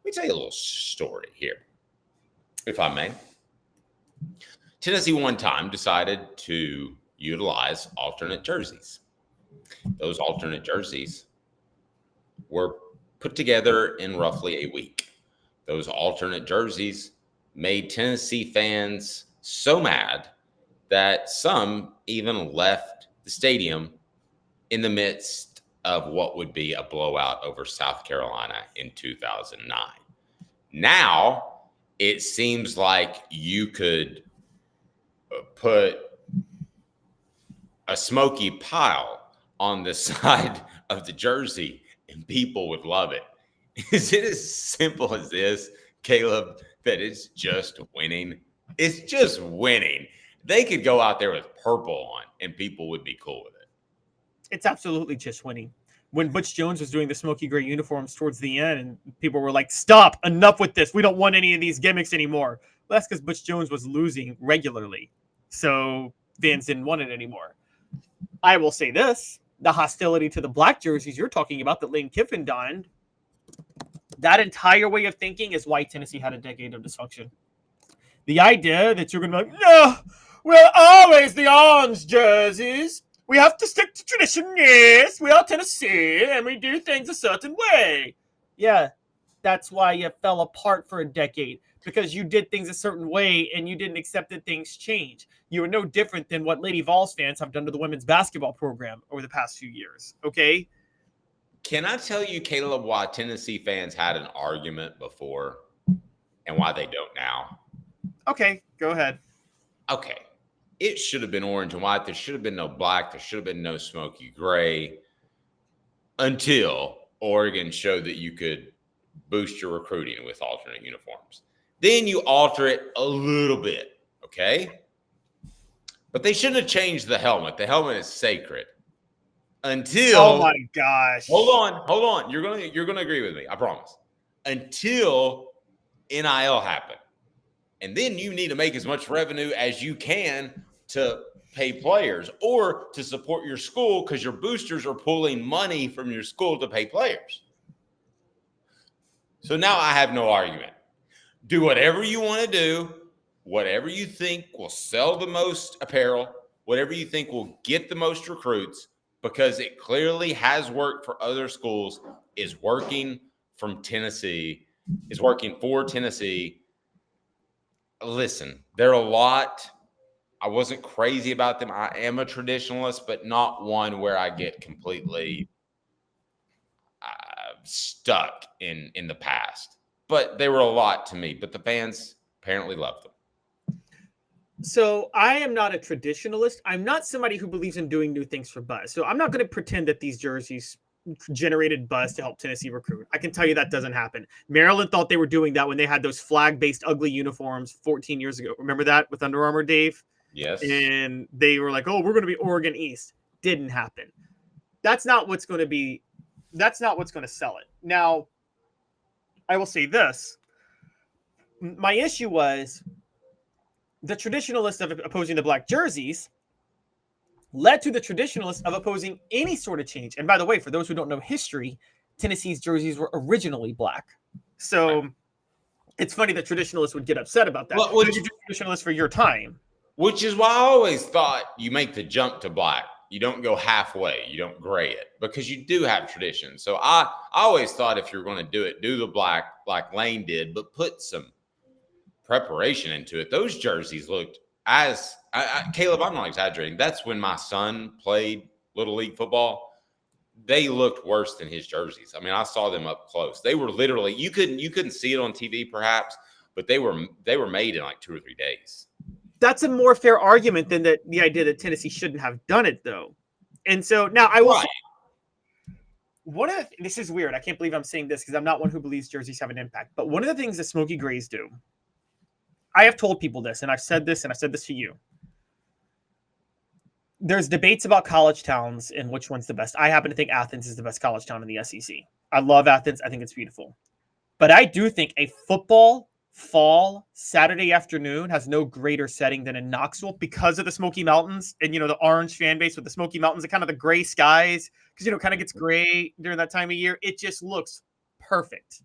me tell you a little story here, if I may. Tennessee one time decided to utilize alternate jerseys. Those alternate jerseys were put together in roughly a week. Those alternate jerseys made Tennessee fans so mad that some even left the stadium in the midst of what would be a blowout over South Carolina in 2009. Now, it seems like you could put a smoky pile on the side of the jersey and people would love it. Is it as simple as this, Caleb, that it's just winning? It's just winning. They could go out there with purple on and people would be cool with it. It's absolutely just winning. When Butch Jones was doing the smoky gray uniforms towards the end, and people were like, stop, enough with this. We don't want any of these gimmicks anymore. Well, that's because Butch Jones was losing regularly. So fans didn't want it anymore. I will say this. The hostility to the black jerseys you're talking about that Lane Kiffin donned, that entire way of thinking is why Tennessee had a decade of dysfunction. The idea that you're going to be like, no, we're always the orange jerseys. We have to stick to tradition, yes. We are Tennessee, and we do things a certain way. Yeah, that's why you fell apart for a decade, because you did things a certain way, and you didn't accept that things change. You are no different than what Lady Vols fans have done to the women's basketball program over the past few years, okay? Can I tell you, Caleb, why Tennessee fans had an argument before and why they don't now? Okay, go ahead. Okay. It should have been orange and white. There should have been no black. There should have been no smoky gray until Oregon showed that you could boost your recruiting with alternate uniforms. Then you alter it a little bit, okay? But they shouldn't have changed the helmet. The helmet is sacred. Until oh my gosh. Hold on. You're gonna agree with me, I promise. Until NIL happened. And then you need to make as much revenue as you can to pay players or to support your school because your boosters are pulling money from your school to pay players. So now I have no argument. Do whatever you want to do, whatever you think will sell the most apparel, whatever you think will get the most recruits, because it clearly has worked for other schools, is working for Tennessee. Listen, there are a lot. I wasn't crazy about them. I am a traditionalist, but not one where I get completely stuck in the past. But they were a lot to me. But the fans apparently loved them. So I am not a traditionalist. I'm not somebody who believes in doing new things for buzz. So I'm not going to pretend that these jerseys generated buzz to help Tennessee recruit. I can tell you that doesn't happen. Maryland thought they were doing that when they had those flag-based ugly uniforms 14 years ago. Remember that with Under Armour, Dave? Yes. And they were like, oh, we're going to be Oregon East. Didn't happen. That's not what's going to sell it. Now, I will say this. My issue was the traditionalists of opposing the black jerseys led to the traditionalists of opposing any sort of change. And by the way, for those who don't know history, Tennessee's jerseys were originally black. So it's funny that traditionalists would get upset about that. What did you do traditionalists for your time? Which is why I always thought you make the jump to black. You don't go halfway. You don't gray it because you do have tradition. So I always thought if you're going to do it, do the black like Lane did, but put some preparation into it. Those jerseys looked Caleb, I'm not exaggerating. That's when my son played Little League football. They looked worse than his jerseys. I mean, I saw them up close. They were literally you couldn't see it on TV perhaps, but they were made in like 2 or 3 days. That's a more fair argument than the idea that Tennessee shouldn't have done it, though. And so now I will say, this is weird. I can't believe I'm saying this because I'm not one who believes jerseys have an impact. But one of the things that Smoky Grays do, I have told people this, and I've said this to you. There's debates about college towns and which one's the best. I happen to think Athens is the best college town in the SEC. I love Athens. I think it's beautiful. But I do think a football fall Saturday afternoon has no greater setting than in Knoxville because of the Smoky Mountains and, the orange fan base with the Smoky Mountains and kind of the gray skies because, it kind of gets gray during that time of year. It just looks perfect.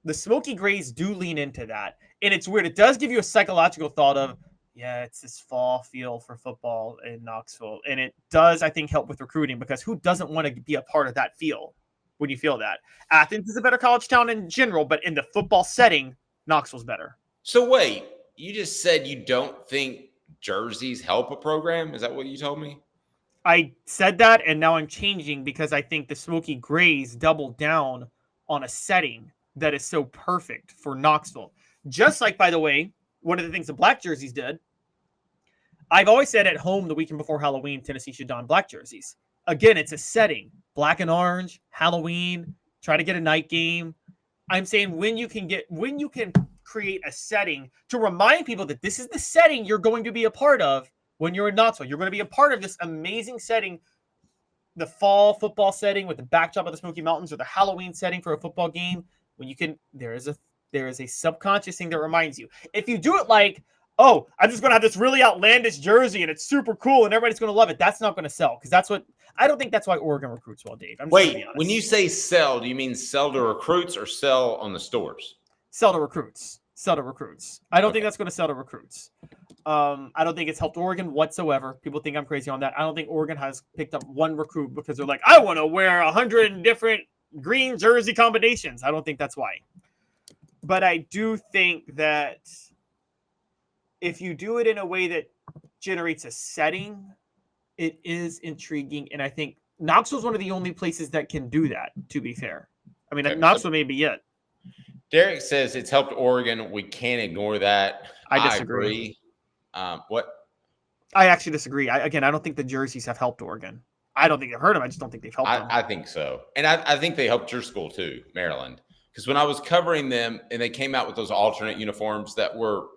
The Smoky Grays do lean into that. And it's weird. It does give you a psychological thought of, yeah, it's this fall feel for football in Knoxville. And it does, I think, help with recruiting because who doesn't want to be a part of that feel when you feel that? Athens is a better college town in general, but in the football setting, Knoxville's better. So wait, you just said you don't think jerseys help a program? Is that what you told me? I said that, and now I'm changing because I think the Smoky Grays double down on a setting that is so perfect for Knoxville. Just like, by the way, one of the things the black jerseys did, I've always said at home the weekend before Halloween, Tennessee should don black jerseys. Again, it's a setting. Black and orange, Halloween, try to get a night game. I'm saying when you can create a setting to remind people that this is the setting you're going to be a part of when you're in Knoxville. You're going to be a part of this amazing setting, the fall football setting with the backdrop of the Smoky Mountains, or the Halloween setting for a football game. When you can, there is a subconscious thing that reminds you. If you do it like, oh, I'm just going to have this really outlandish jersey and it's super cool and everybody's going to love it, that's not going to sell because I don't think that's why Oregon recruits well, Dave. Wait, when you say sell, do you mean sell to recruits or sell on the stores? Sell to recruits. Sell to recruits. I don't think that's going to sell to recruits. I don't think it's helped Oregon whatsoever. People think I'm crazy on that. I don't think Oregon has picked up one recruit because they're like, I want to wear 100 different green jersey combinations. I don't think that's why. But I do think that if you do it in a way that generates a setting, it is intriguing. And I think Knoxville's one of the only places that can do that, to be fair. I mean, Knoxville may be it. Derek says it's helped Oregon. We can't ignore that. I disagree. What? I actually disagree. I don't think the jerseys have helped Oregon. I don't think they've hurt them. I just don't think they've helped them. I think so. And I think they helped your school too, Maryland. Because when I was covering them and they came out with those alternate uniforms that were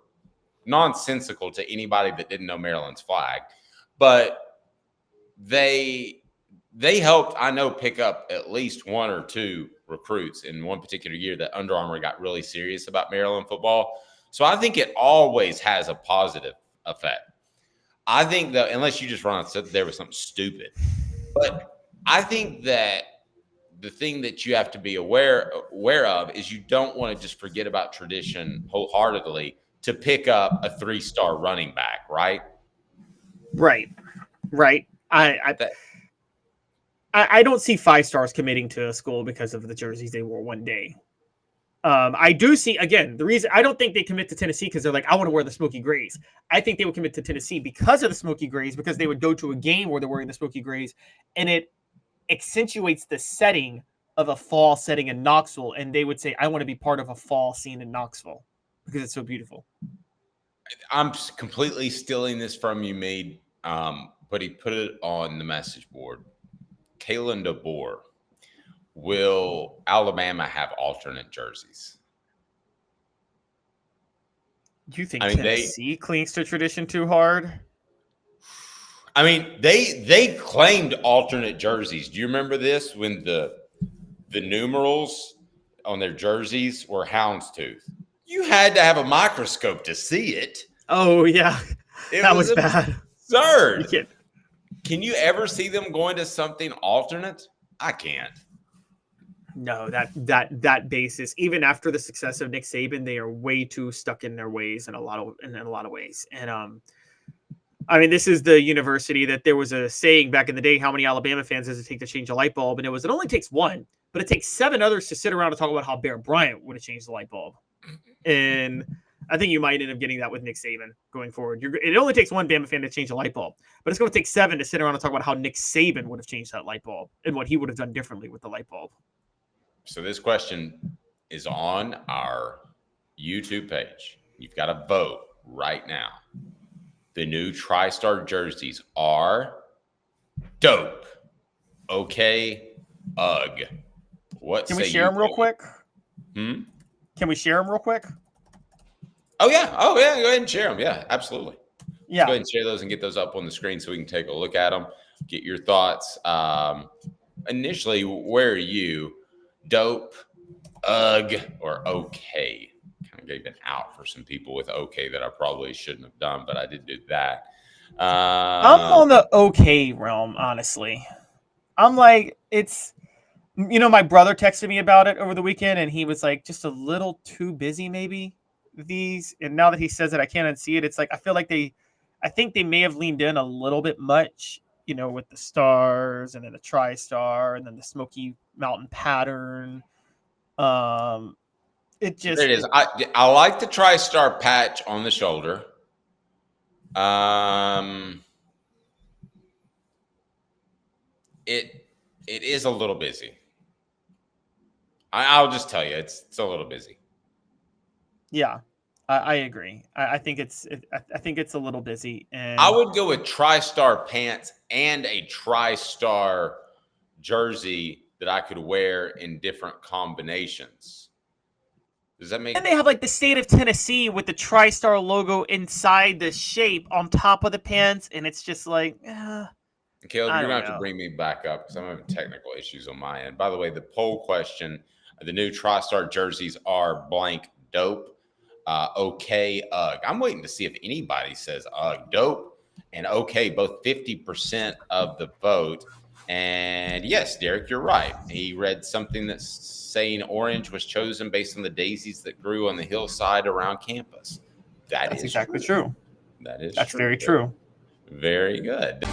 nonsensical to anybody that didn't know Maryland's flag, but they helped, I know, pick up at least one or two recruits in one particular year that Under Armour got really serious about Maryland football. So I think it always has a positive effect. I think that unless you just run out there with something stupid, but I think that the thing that you have to be aware of is you don't want to just forget about tradition wholeheartedly to pick up a 3-star running back, right? Right. I don't see 5 stars committing to a school because of the jerseys they wore one day. I do see, again, the reason I don't think they commit to Tennessee because they're like, I want to wear the Smoky Grays. I think they would commit to Tennessee because of the Smoky Grays, because they would go to a game where they're wearing the Smoky Grays, and it accentuates the setting of a fall setting in Knoxville. And they would say, I want to be part of a fall scene in Knoxville because it's so beautiful. I'm completely stealing this from you, Meade, but he put it on the message board. Kalen DeBoer. Will Alabama have alternate jerseys? Do you think Tennessee clings to tradition too hard? I mean, they claimed alternate jerseys. Do you remember this when the numerals on their jerseys were houndstooth? You had to have a microscope to see it. Oh yeah, that was bad. Absurd. Can you ever see them going to something alternate? I can't. No, that basis, even after the success of Nick Saban, they are way too stuck in their ways in a lot of ways. And I mean, this is the university that there was a saying back in the day, how many Alabama fans does it take to change a light bulb? And it only takes one, but it takes 7 others to sit around and talk about how Bear Bryant would have changed the light bulb. And I think you might end up getting that with Nick Saban going forward. It only takes one Bama fan to change a light bulb, but it's going to take 7 to sit around and talk about how Nick Saban would have changed that light bulb and what he would have done differently with the light bulb. So this question is on our YouTube page. You've got to vote right now. The new TriStar jerseys are dope. Okay. Ugh. What Can we share them real quick? Can we share them real quick? Oh, yeah. Go ahead and share them. Yeah, absolutely. Yeah. Go ahead and share those and get those up on the screen so we can take a look at them, get your thoughts. Initially, where are you? Dope, ugh, or okay? Kind of gave an out for some people with okay that I probably shouldn't have done, but I did do that. I'm on the okay realm, honestly. I'm like, My brother texted me about it over the weekend, and he was like, just a little too busy, maybe these. And now that he says it, I can't unsee it. It's like I feel like I think they may have leaned in a little bit much, with the stars and then the TriStar and then the Smoky Mountain pattern. It just There it is. I like the TriStar patch on the shoulder. It is a little busy. I'll just tell you, it's a little busy. Yeah, I agree. I think I think it's a little busy, and I would go with TriStar pants and a TriStar jersey that I could wear in different combinations. Does that make and they have like the state of Tennessee with the TriStar logo inside the shape on top of the pants, and it's just like, Caleb, I you're don't gonna have to know. bring me back up because I'm having technical issues on my end. By the way, the poll question: the new TriStar jerseys are blank dope. Okay, UGG. I'm waiting to see if anybody says UGG. Dope and okay, both 50% of the vote. And yes, Derek, you're right. He read something that's saying orange was chosen based on the daisies that grew on the hillside around campus. That's exactly true. That is That's true. very true. Very good.